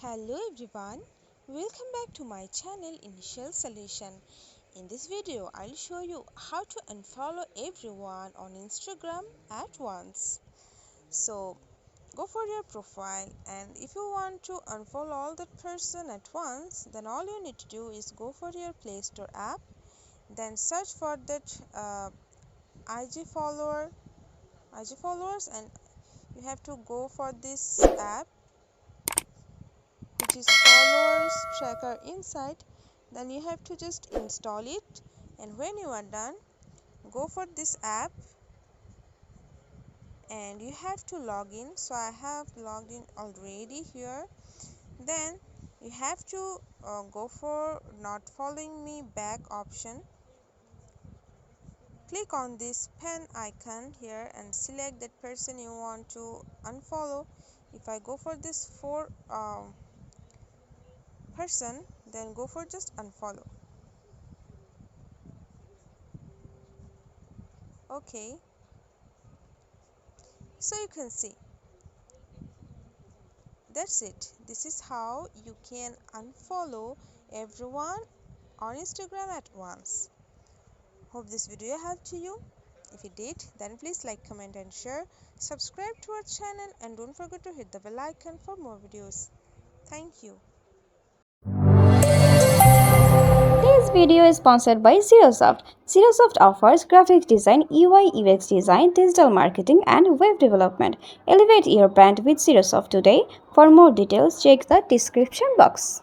Hello everyone, welcome back to my channel Initial Solution. In this video, I'll show you how to unfollow everyone on Instagram at once. So go for your profile, and if you want to unfollow all that person at once, then all you need to do is go for your Play Store app, then search for that IG followers, and you have to go for this app which is followers tracker inside. Then you have to just install it, and when you are done, go for this app and you have to log in. So I have logged in already here. Then you have to go for not following me back option. Click on this pen icon here and select that person you want to unfollow. If I go for this four person, then go for just unfollow. Okay, so you can see that's it. This is how you can unfollow everyone on Instagram at once. Hope this video helped you. If it did, then please like, comment and share. Subscribe to our channel and don't forget to hit the bell icon for more videos. Thank you. This video is sponsored by Zerosoft. Zerosoft offers graphic design, UI UX design, digital marketing, and web development. Elevate your brand with Zerosoft today. For more details, check the description box.